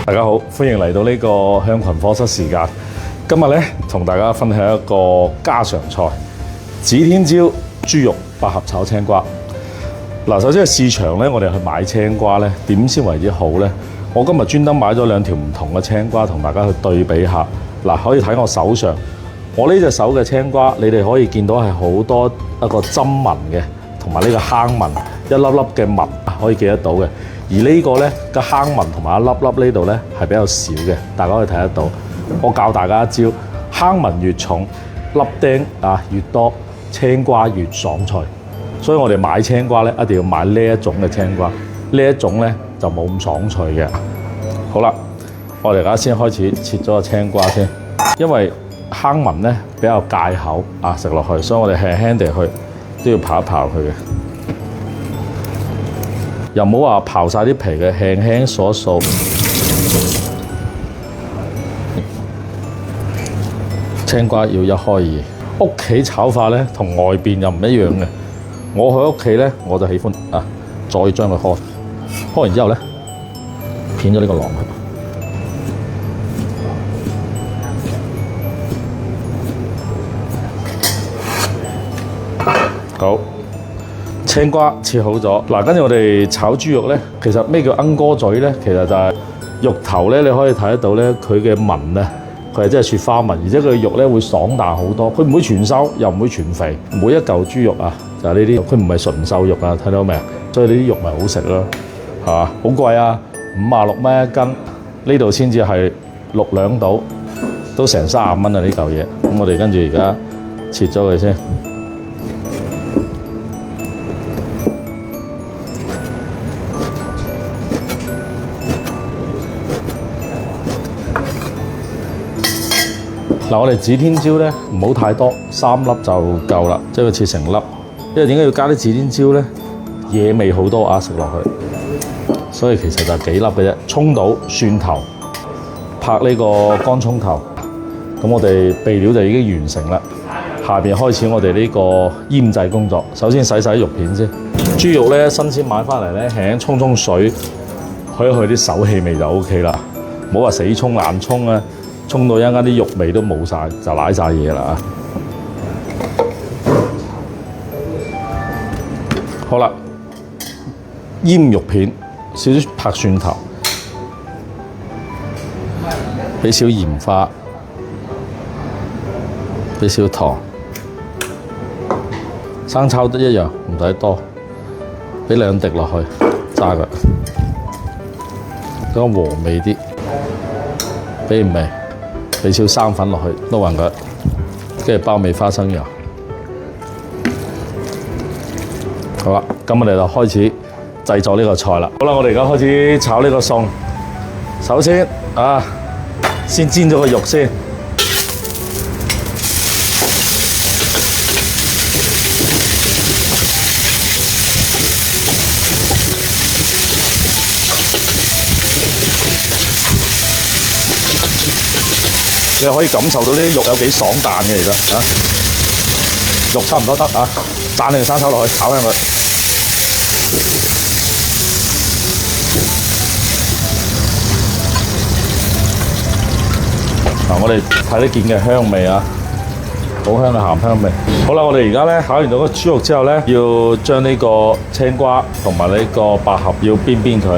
大家好，歡迎嚟到呢個向群課室時間。今日咧同大家分享一個家常菜——指天椒豬肉百合炒青瓜。嗱，首先係市場咧，我哋去買青瓜咧，點先為之好咧？我今日專登買咗兩條唔同嘅青瓜，同大家去對比下。嗱，可以睇我手上，我呢隻手嘅青瓜，你哋可以見到係好多一個針紋嘅，同埋呢個坑紋，一粒粒嘅紋可以見得到嘅。而呢個咧個坑紋同埋一粒粒呢度咧係比較少嘅，大家可以睇得到。我教大家一招，坑紋越重，粒釘越多，青瓜越爽脆。所以我哋買青瓜咧，一定要買呢一種嘅青瓜，呢一種咧就冇咁爽脆嘅。好啦，我哋而家先開始切咗個青瓜先，因為坑紋咧比較戒口食落去，所以我哋輕輕地去都要刨一刨佢嘅。又唔好話刨晒啲皮嘅，輕輕掃一掃。青瓜要一開二。屋企炒法咧同外邊又唔一樣嘅。我喺屋企咧我就喜歡再將佢開完之後咧片咗呢個囊去。好。青瓜切好咗，嗱，跟住我哋炒豬肉咧，其實咩叫鶯歌嘴咧？其實就係肉頭咧，你可以睇得到咧，佢嘅紋咧，佢係真係雪花紋，而且佢嘅肉咧會爽彈好多，佢唔會全瘦，又唔會全肥，每一嚿豬肉就係呢啲肉，佢唔係純瘦肉睇到未啊？所以呢啲肉咪好食咯，係嘛？好貴啊，56蚊一斤，呢度先至係6兩到，都成30蚊啊呢嚿嘢。咁我哋跟住而家切咗佢先。嗱，我哋指天椒咧唔好太多，3粒就夠啦，即係佢切成粒。因為點解要加啲指天椒咧？野味好多食落去，所以其實就幾粒嘅啫。葱到蒜頭，拍呢個乾葱頭。咁我哋備料就已經完成啦。下邊開始我哋呢個醃製工作。首先洗晒啲肉片先。豬肉咧新鮮買翻嚟咧，輕輕沖水，去啲手氣味就 OK 啦。唔好話死沖爛沖啊！沖到一間啲肉味都冇晒，就瀨晒嘢啦。好啦，醃肉片，少少拍蒜頭，俾少鹽花，俾少糖，生抽都一樣，唔使多，俾2滴落去，揸佢，等佢和味啲，俾唔味。俾少生粉落去，撈勻佢，跟住包味花生油。好啦，咁我哋就開始製作呢個菜啦。好啦，我哋而家開始炒呢個餸。首先先煎咗個肉先。你可以感受到呢啲肉有幾爽彈嘅，其實肉差唔多得讚你個生抽落去炒香佢。我哋睇得見嘅香味好香嘅鹹香味。好啦，我哋而家咧炒完咗個豬肉之後咧，要將呢個青瓜同埋呢個百合要煸佢。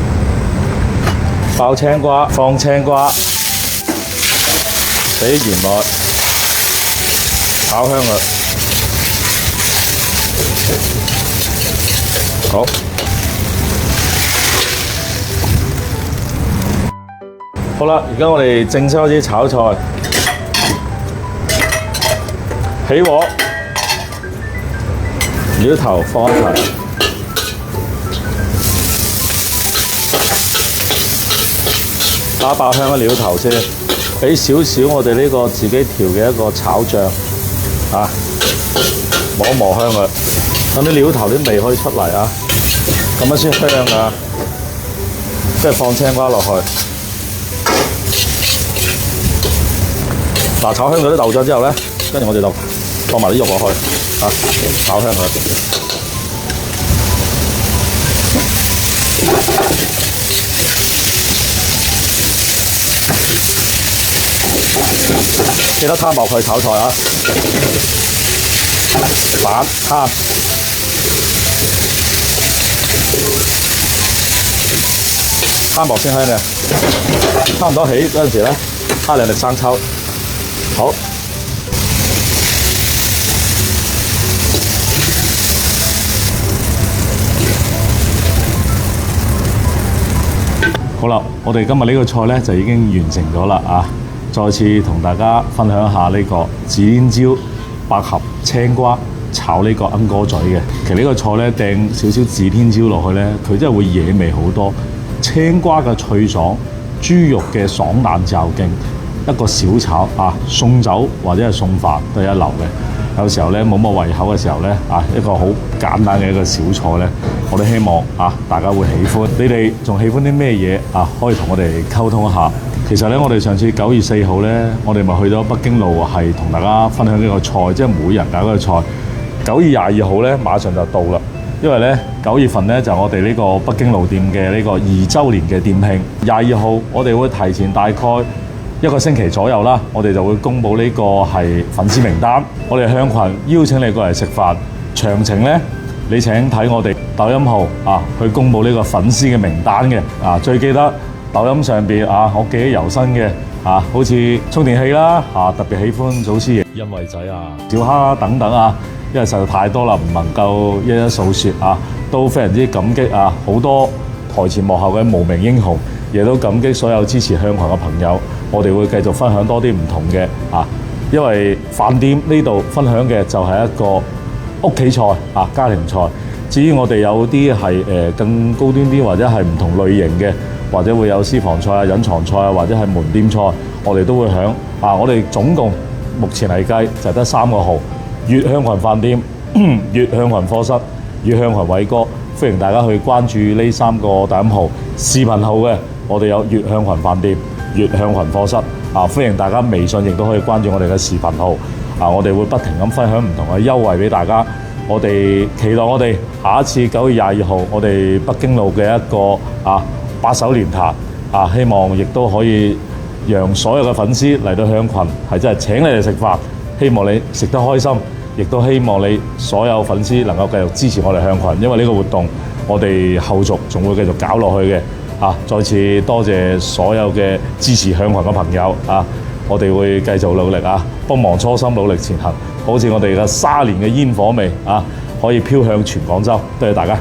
爆青瓜，放青瓜。俾啲鹽落，炒香佢。好，好啦，而家我哋正式開始炒菜。起鑊，料頭放一齊，打爆香嘅料頭先。俾少少我哋呢個自己調嘅一個炒醬，磨一磨香佢，等啲料頭啲味可以出嚟咁樣先香㗎。跟住放青瓜落去，炒香咗啲豆醬之後咧，跟住我哋就放埋啲肉落去，炒香佢。記得攤薄佢炒菜啊，散攤。攤薄先香嘅，差唔多起嗰陣時咧，加兩粒生抽，好。好啦，我哋今日呢個菜咧就已經完成咗啦啊！再次同大家分享下呢個指天椒、百合、青瓜炒呢個鵪鶉嘴嘅。其實呢個菜咧掟少少指天椒落去咧，佢真係會惹味好多。青瓜嘅脆爽，豬肉嘅爽彈嚼勁，一個小炒啊，送酒或者係送飯都係一流嘅。有時候咧冇乜胃口嘅時候咧啊，一個好簡單嘅一個小菜咧，我哋希望啊大家會喜歡。你哋仲喜歡啲咩嘢啊？可以同我哋溝通一下。其實咧，我哋上次9月4號咧，我哋咪去咗北京路，係同大家分享呢個菜，即係每人搞嗰個菜。9月22號咧，馬上就到啦。因為咧9月份咧就我哋呢個北京路店嘅呢個2週年嘅店慶，22號我哋會提前大概1個星期左右啦，我哋就會公佈呢個係粉絲名單。我哋向群邀請你過嚟食飯，詳情咧你請睇我哋抖音號啊，去公佈呢個粉絲嘅名單嘅啊。最記得抖音上邊啊，我記憶猶新嘅啊，好似充電器啦啊，特別喜歡祖師爺、欣慰仔啊、小蝦等等啊。因為實在太多啦，唔能夠一一數説啊，都非常之感激啊！好多台前幕後嘅無名英雄，亦都感激所有支持向群嘅朋友。我哋會繼續分享多啲唔同嘅啊，因為飯店呢度分享嘅就係一個屋企菜啊，家庭菜。至於我哋有啲係更高端啲，或者係唔同類型嘅，或者會有私房菜啊、隱藏菜啊，或者係門店菜，我哋都會響啊！我哋總共目前嚟計就得3個號。粵向群飯店、粵向群課室、粵向群偉哥，歡迎大家去關注呢3個抖音號。視頻號嘅，我哋有粵向群飯店、粵向群課室啊，歡迎大家微信亦都可以關注我哋嘅視頻號啊，我哋會不停咁分享唔同嘅優惠俾大家。我哋期待我哋下一次9月22號，我哋北京路嘅一個把手聯談啊，希望亦都可以讓所有嘅粉絲嚟到向群，係真係請你哋食飯，希望你食得開心。亦都希望你所有粉絲能夠繼續支持我哋向群，因為呢個活動我哋後續仲會繼續搞落去嘅。再次多謝所有嘅支持向群嘅朋友啊！我哋會繼續努力啊，幫忙初心，努力前行。好似我哋嘅沙年嘅煙火味啊，可以飄向全廣州。多謝大家。